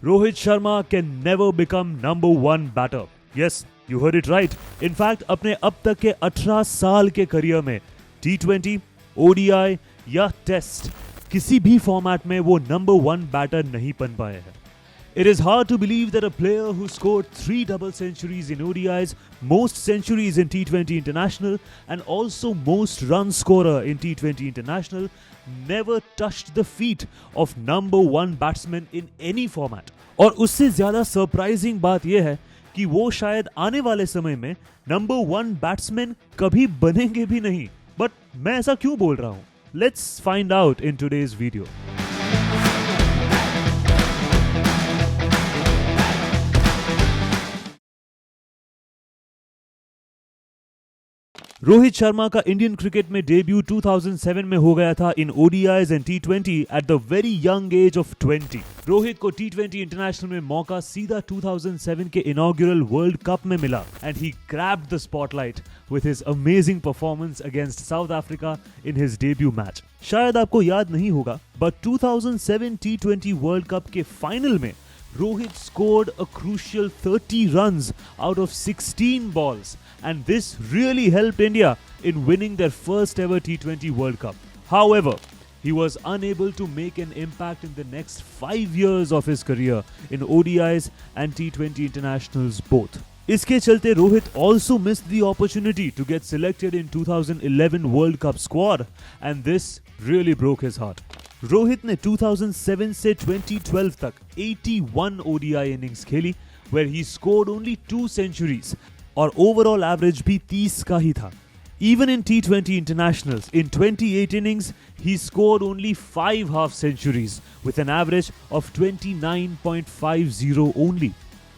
Rohit Sharma can never become number one batter. Yes, you heard it right. In fact, अपने अब तक के 18 साल के करियर में T20, ODI या टेस्ट किसी भी फॉर्मेट में वो नंबर वन बैटर नहीं बन पाए हैं. It is hard to believe that a player who scored 3 double centuries in ODIs, most centuries in T20 International and also most run scorer in T20 International never touched the feet of number one batsman in any format. और उससे ज़्यादा surprising बात यह है कि वो शायद आने वाले समय में नंबर वन बैट्समैन कभी बनेंगे भी नहीं. बट मैं ऐसा क्यों बोल रहा हूँ? Let's find out in today's video. Rohit Sharma का इंडियन क्रिकेट में डेब्यू 2007 में हो गया था इन ODIs and T20 at the very young age of 20. Rohit को T20 इंटरनेशनल में मौका सीधा 2007 के इनॉग्यूरल वर्ल्ड कप में मिला and he grabbed the spotlight with his amazing performance against south Africa in his debut match. शायद आपको याद नहीं होगा, बट 2007 T20 वर्ल्ड कप के फाइनल में Rohit scored a crucial 30 runs out of 16 balls, and this really helped India in winning their first ever T20 World Cup. However, he was unable to make an impact in the next 5 years of his career in ODIs and T20 internationals both. इसके चलते Rohit also missed the opportunity to get selected in 2011 World Cup squad, and this really broke his heart. Rohit ने 2007 से 2012 तक 81 ODI innings खेली, where he scored only 2 centuries और overall average भी 30 का ही था. Even in T20 internationals, in 28 innings, he scored only 5 half centuries with an average of 29.50 only.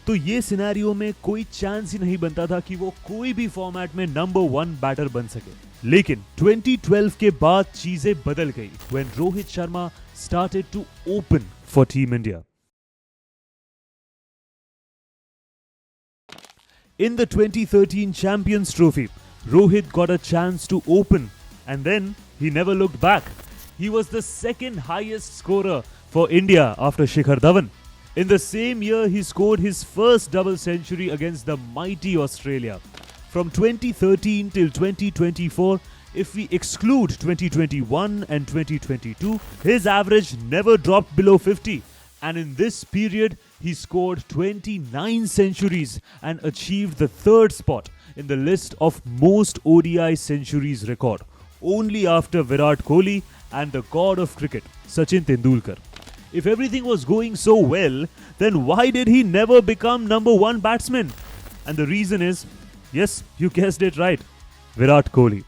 तो ये सिनेरियो में कोई चांस ही नहीं बनता था कि वो कोई भी फॉर्मेट में नंबर वन बैटर बन सके. लेकिन 2012 के बाद चीजें बदल गई when Rohit Sharma started to open for Team India. In the 2013 Champions Trophy, Rohit got a chance to open and then he never looked back. He was the second highest scorer for India after Shikhar Dhawan. In the same year, he scored his first double century against the mighty Australia. From 2013 till 2024, if we exclude 2021 and 2022, his average never dropped below 50. And in this period, he scored 29 centuries and achieved the third spot in the list of most ODI centuries record, only after Virat Kohli and the god of cricket, Sachin Tendulkar. If everything was going so well, then why did he never become number one batsman? And the reason is, yes, you guessed it right, Virat Kohli.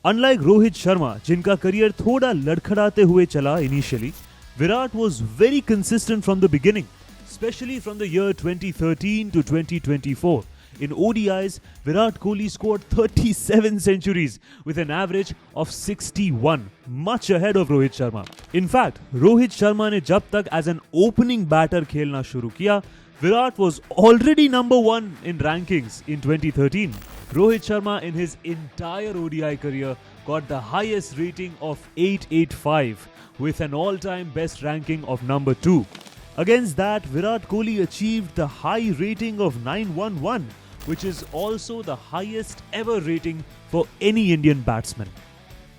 Unlike Rohit Sharma, जिनका career थोड़ा लड़खड़ाते हुए चला initially, Virat was very consistent from the beginning, especially from the year 2013 to 2024. In ODIs, Virat Kohli scored 37 centuries with an average of 61, much ahead of Rohit Sharma. In fact, Rohit Sharma ने जब तक as an opening batter खेलना शुरू किया, Virat was already number one in rankings in 2013. Rohit Sharma in his entire ODI career got the highest rating of 885 with an all-time best ranking of number 2. Against that, Virat Kohli achieved the high rating of 911, which is also the highest ever rating for any Indian batsman.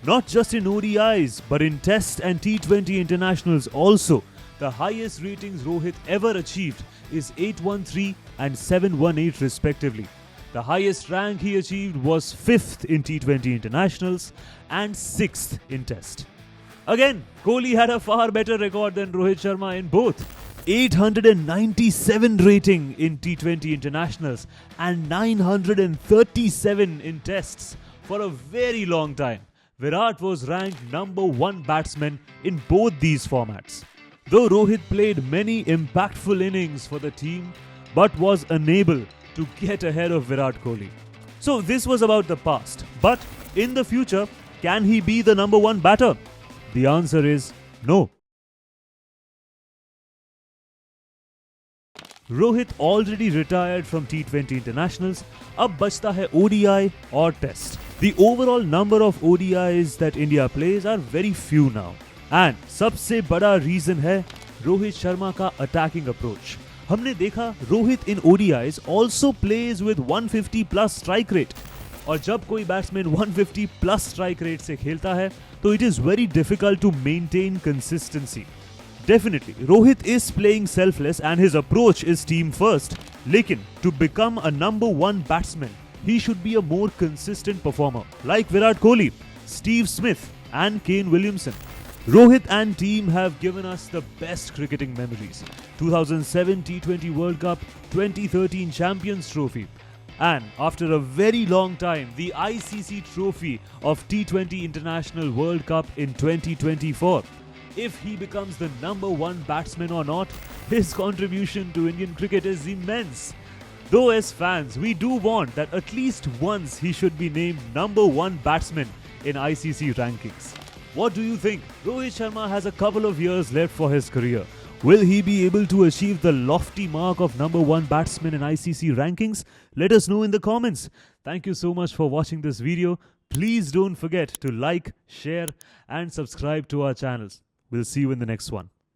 Not just in ODIs, but in Test and T20 internationals also, the highest ratings Rohit ever achieved is 813 and 718 respectively. The highest rank he achieved was 5th in T20 internationals and 6th in Test. Again, Kohli had a far better record than Rohit Sharma in both. 897 rating in T20 internationals and 937 in tests. For a very long time, Virat was ranked number one batsman in both these formats. Though Rohit played many impactful innings for the team, but was unable to get ahead of Virat Kohli. So this was about the past. But in the future, can he be the number one batter? The answer is no. Rohit already retired from T20 internationals. अब बचता है ODI और Test. The overall number of ODIs that India plays are very few now. And सबसे बड़ा reason है रोहित शर्मा का attacking approach. हमने देखा Rohit in ODIs also plays with 150 plus strike rate, और जब कोई बैट्समैन 150 प्लस स्ट्राइक रेट से खेलता है तो it is very difficult to maintain consistency. Definitely, Rohit is playing selfless and his approach is team first. Lekin, to become a number one batsman, he should be a more consistent performer, like Virat Kohli, Steve Smith and Kane Williamson. Rohit and team have given us the best cricketing memories. 2007 T20 World Cup, 2013 Champions Trophy, and after a very long time, the ICC Trophy of T20 International World Cup in 2024. If he becomes the number one batsman or not, his contribution to Indian cricket is immense. Though as fans, we do want that at least once he should be named number one batsman in ICC rankings. What do you think? Rohit Sharma has a couple of years left for his career. Will he be able to achieve the lofty mark of number one batsman in ICC rankings? Let us know in the comments. Thank you so much for watching this video. Please don't forget to like, share and subscribe to our channels. We'll see you in the next one.